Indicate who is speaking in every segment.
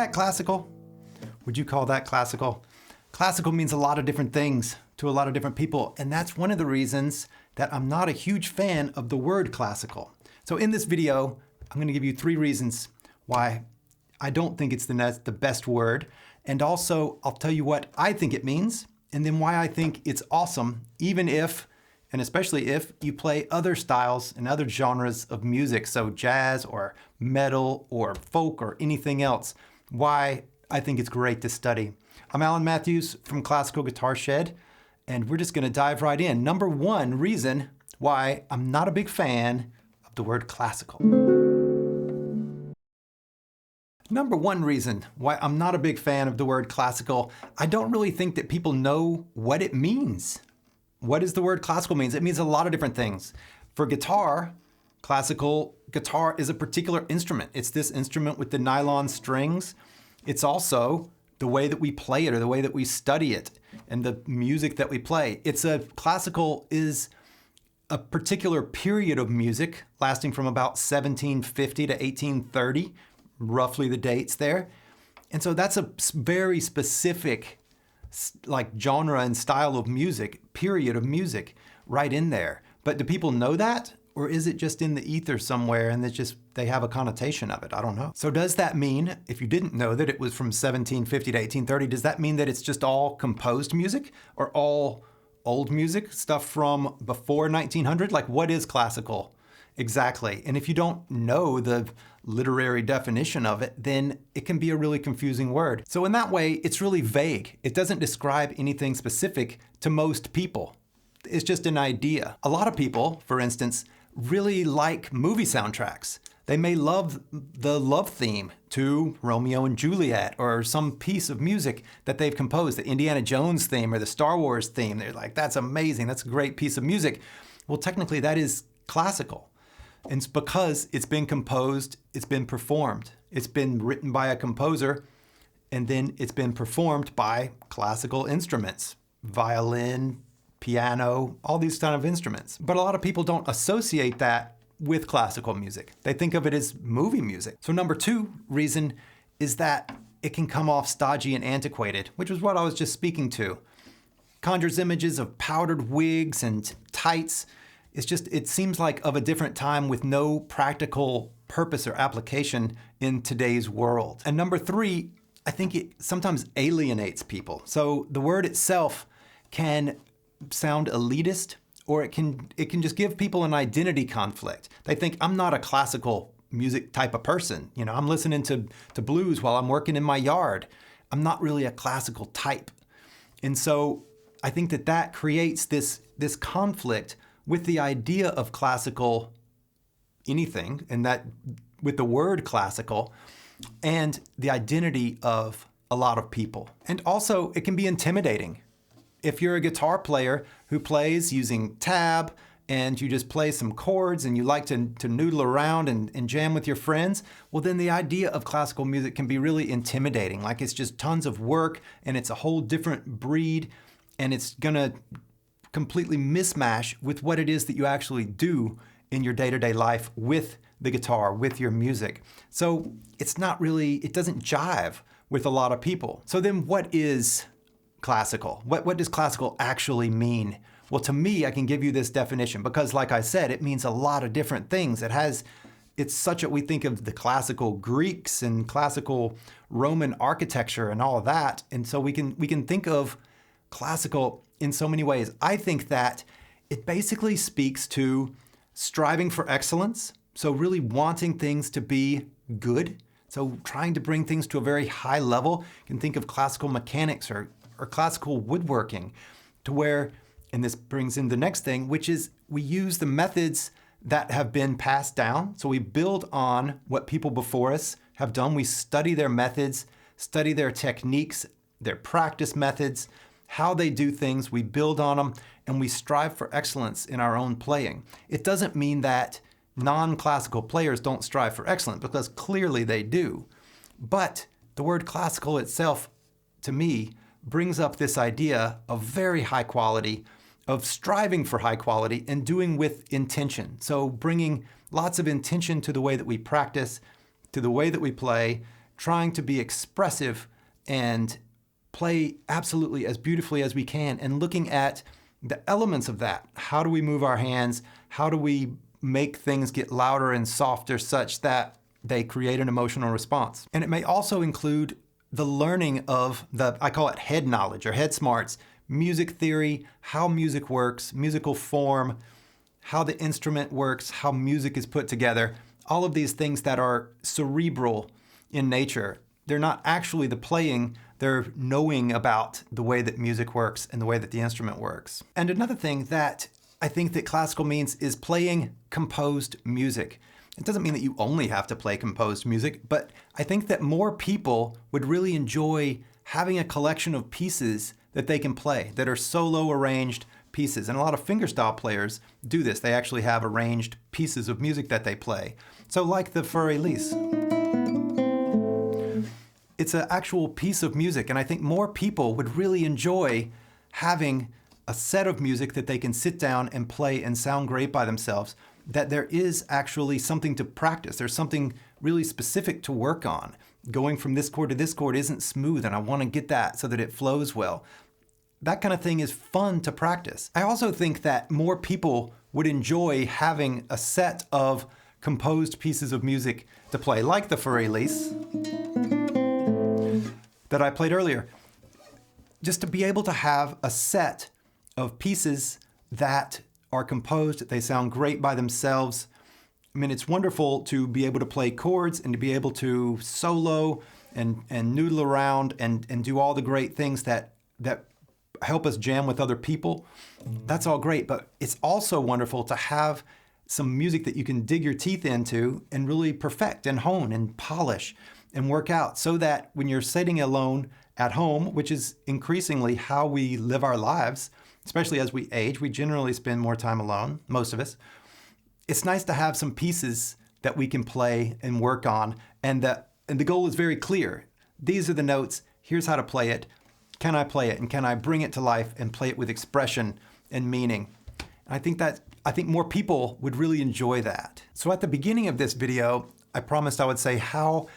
Speaker 1: that classical? Would you call that classical? Classical means a lot of different things to a lot of different people, and that's one of the reasons that I'm not a huge fan of the word classical. So in this video, I'm going to give you 3 reasons why I don't think it's the best word, and also I'll tell you what I think it means, and then why I think it's awesome, even if, and especially if, you play other styles and other genres of music, so jazz or metal or folk or anything else, why I think it's great to study. I'm Alan Matthews from Classical Guitar Shed, and we're just going to dive right in. Number 1 reason why I'm not a big fan of the word classical. Number 1 reason why I'm not a big fan of the word classical, I don't really think that people know what it means. What does the word classical mean? It means a lot of different things. For guitar, classical guitar is a particular instrument. It's this instrument with the nylon strings. It's also the way that we play it or the way that we study it and the music that we play. Classical is a particular period of music lasting from about 1750 to 1830, roughly the dates there. And so that's a very specific genre and style of music, period of music right in there. But do people know that? Or is it just in the ether somewhere and they have a connotation of it? I don't know. So does that mean, if you didn't know that it was from 1750 to 1830, does that mean that it's just all composed music or all old music, stuff from before 1900? Like, what is classical exactly? And if you don't know the literary definition of it, then it can be a really confusing word. So in that way, it's really vague. It doesn't describe anything specific to most people. It's just an idea. A lot of people, for instance, really like movie soundtracks. They may love the love theme to Romeo and Juliet or some piece of music that they've composed, the Indiana Jones theme or the Star Wars theme. They're like, that's amazing, that's a great piece of music. Well, technically that is classical. And it's because it's been composed, it's been performed. It's been written by a composer, and then it's been performed by classical instruments, violin, piano, all these kind of instruments. But a lot of people don't associate that with classical music. They think of it as movie music. So number 2 reason is that it can come off stodgy and antiquated, which was what I was just speaking to. Conjures images of powdered wigs and tights. It seems like of a different time with no practical purpose or application in today's world. And number 3, I think it sometimes alienates people. So the word itself can sound elitist, or it can just give people an identity conflict. They think, I'm not a classical music type of person. You know, I'm listening to blues while I'm working in my yard. I'm not really a classical type. And so I think that creates this conflict with the idea of classical anything, and that with the word classical and the identity of a lot of people. And also it can be intimidating. If you're a guitar player who plays using tab and you just play some chords and you like to noodle around and jam with your friends, well then the idea of classical music can be really intimidating. Like it's just tons of work and it's a whole different breed and it's gonna completely mismatch with what it is that you actually do in your day-to-day life with the guitar, with your music. So it doesn't jive with a lot of people. So then what is classical? What does classical actually mean? Well, to me, I can give you this definition because, like I said, it means a lot of different things. We think of the classical Greeks and classical Roman architecture and all of that. And so we can think of classical in so many ways. I think that it basically speaks to striving for excellence. So really wanting things to be good. So trying to bring things to a very high level. You can think of classical mechanics or classical woodworking, to where, and this brings in the next thing, which is we use the methods that have been passed down. So we build on what people before us have done. We study their methods, study their techniques, their practice methods, how they do things, we build on them, and we strive for excellence in our own playing. It doesn't mean that non-classical players don't strive for excellence, because clearly they do. But the word classical itself, to me, brings up this idea of very high quality, of striving for high quality and doing with intention. So bringing lots of intention to the way that we practice, to the way that we play, trying to be expressive and play absolutely as beautifully as we can, and looking at the elements of that. How do we move our hands? How do we make things get louder and softer such that they create an emotional response? And it may also include the learning of I call it head knowledge or head smarts, music theory, how music works, musical form, how the instrument works, how music is put together, all of these things that are cerebral in nature. They're not actually the playing, they're knowing about the way that music works and the way that the instrument works. And another thing that I think that classical means is playing composed music. It doesn't mean that you only have to play composed music, but I think that more people would really enjoy having a collection of pieces that they can play that are solo arranged pieces. And a lot of fingerstyle players do this. They actually have arranged pieces of music that they play. So like the Für-Elise. It's an actual piece of music, and I think more people would really enjoy having a set of music that they can sit down and play and sound great by themselves, that there is actually something to practice. There's something really specific to work on. Going from this chord to this chord isn't smooth, and I want to get that so that it flows well. That kind of thing is fun to practice. I also think that more people would enjoy having a set of composed pieces of music to play, like the Für-Elise that I played earlier. Just to be able to have a set of pieces that are composed, they sound great by themselves. I mean, it's wonderful to be able to play chords and to be able to solo and noodle around and do all the great things that help us jam with other people. That's all great, but it's also wonderful to have some music that you can dig your teeth into and really perfect and hone and polish and work out, so that when you're sitting alone at home, which is increasingly how we live our lives, especially as we age, we generally spend more time alone, most of us. It's nice to have some pieces that we can play and work on, and the goal is very clear. These are the notes, here's how to play it. Can I play it, and can I bring it to life and play it with expression and meaning? I think more people would really enjoy that. So at the beginning of this video, I promised I would say how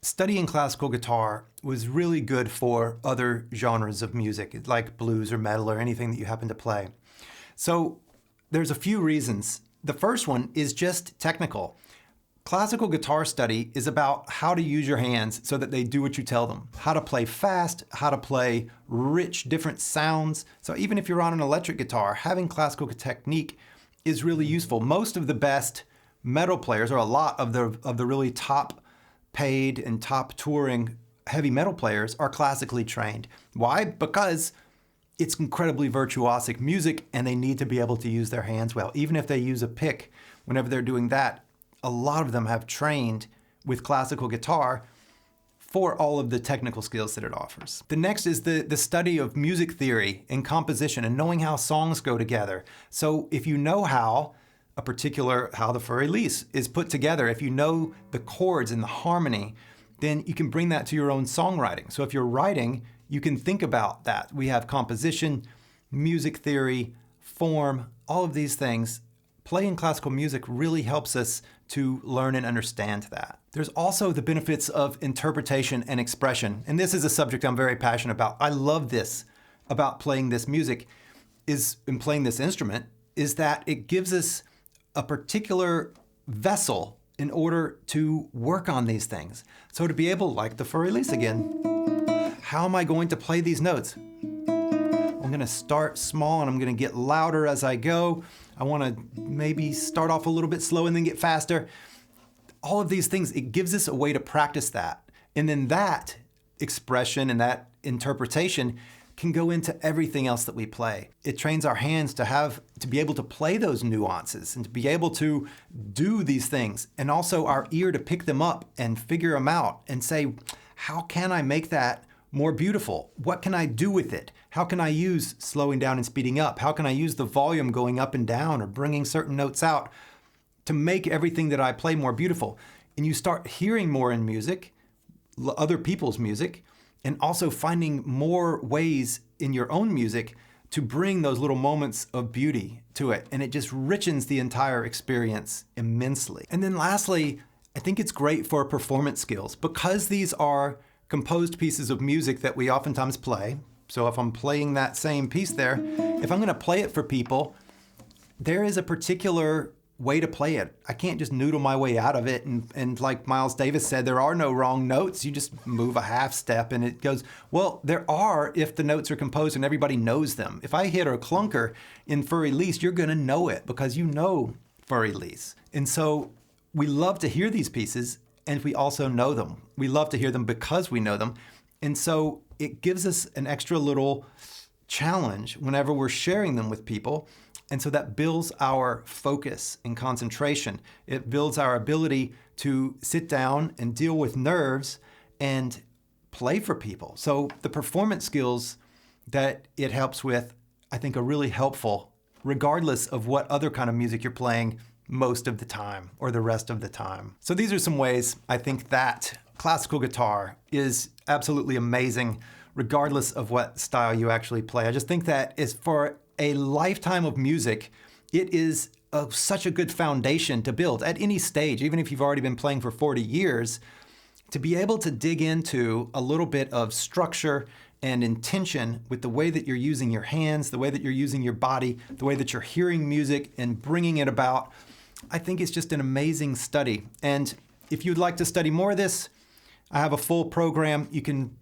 Speaker 1: studying classical guitar was really good for other genres of music, like blues or metal or anything that you happen to play. So there's a few reasons. The first one is just technical. Classical guitar study is about how to use your hands so that they do what you tell them. How to play fast, how to play rich, different sounds. So even if you're on an electric guitar, having classical technique is really useful. Most of the best metal players, or a lot of the really top paid and top touring heavy metal players, are classically trained. Why? Because it's incredibly virtuosic music and they need to be able to use their hands well. Even if they use a pick, whenever they're doing that, a lot of them have trained with classical guitar for all of the technical skills that it offers. The next is the study of music theory and composition and knowing how songs go together. So if you know how the Für-Elise is put together, if you know the chords and the harmony, then you can bring that to your own songwriting. So if you're writing, you can think about that. We have composition, music theory, form, all of these things. Playing classical music really helps us to learn and understand that. There's also the benefits of interpretation and expression. And this is a subject I'm very passionate about. I love this about playing this music and playing this instrument, is that it gives us a particular vessel in order to work on these things. So to be able, like the Für-Elise again, how am I going to play these notes? I'm going to start small and I'm going to get louder as I go. I want to maybe start off a little bit slow and then get faster. All of these things, it gives us a way to practice that. And then that expression and that interpretation can go into everything else that we play. It trains our hands to be able to play those nuances and to be able to do these things, and also our ear to pick them up and figure them out and say, how can I make that more beautiful? What can I do with it? How can I use slowing down and speeding up? How can I use the volume going up and down or bringing certain notes out to make everything that I play more beautiful? And you start hearing more in music, other people's music, and also finding more ways in your own music to bring those little moments of beauty to it. And it just richens the entire experience immensely. And then lastly, I think it's great for performance skills because these are composed pieces of music that we oftentimes play. So if I'm playing that same piece there, if I'm going to play it for people, there is a particular way to play it. I can't just noodle my way out of it. And like Miles Davis said, there are no wrong notes. You just move a half step and it goes. Well, there are if the notes are composed and everybody knows them. If I hit a clunker in Fur Elise, you're going to know it because you know Fur Elise. And so we love to hear these pieces and we also know them. We love to hear them because we know them. And so it gives us an extra little challenge whenever we're sharing them with people. And so that builds our focus and concentration. It builds our ability to sit down and deal with nerves and play for people. So the performance skills that it helps with, I think, are really helpful, regardless of what other kind of music you're playing most of the time or the rest of the time. So these are some ways I think that classical guitar is absolutely amazing, regardless of what style you actually play. I just think that is for a lifetime of music, it is such a good foundation to build at any stage, even if you've already been playing for 40 years, to be able to dig into a little bit of structure and intention with the way that you're using your hands, the way that you're using your body, the way that you're hearing music and bringing it about. I think it's just an amazing study. And if you'd like to study more of this, I have a full program. You can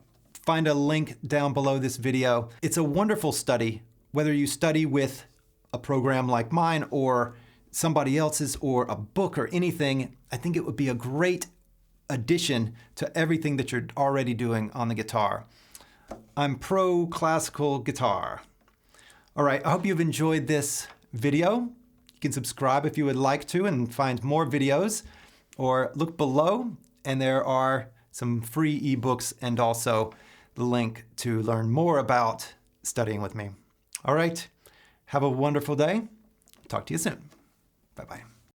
Speaker 1: find a link down below this video. It's a wonderful study, whether you study with a program like mine or somebody else's or a book or anything. I think it would be a great addition to everything that you're already doing on the guitar. I'm pro classical guitar. All right, I hope you've enjoyed this video. You can subscribe if you would like to and find more videos, or look below and there are some free ebooks and also the link to learn more about studying with me. All right, have a wonderful day. Talk to you soon. Bye-bye.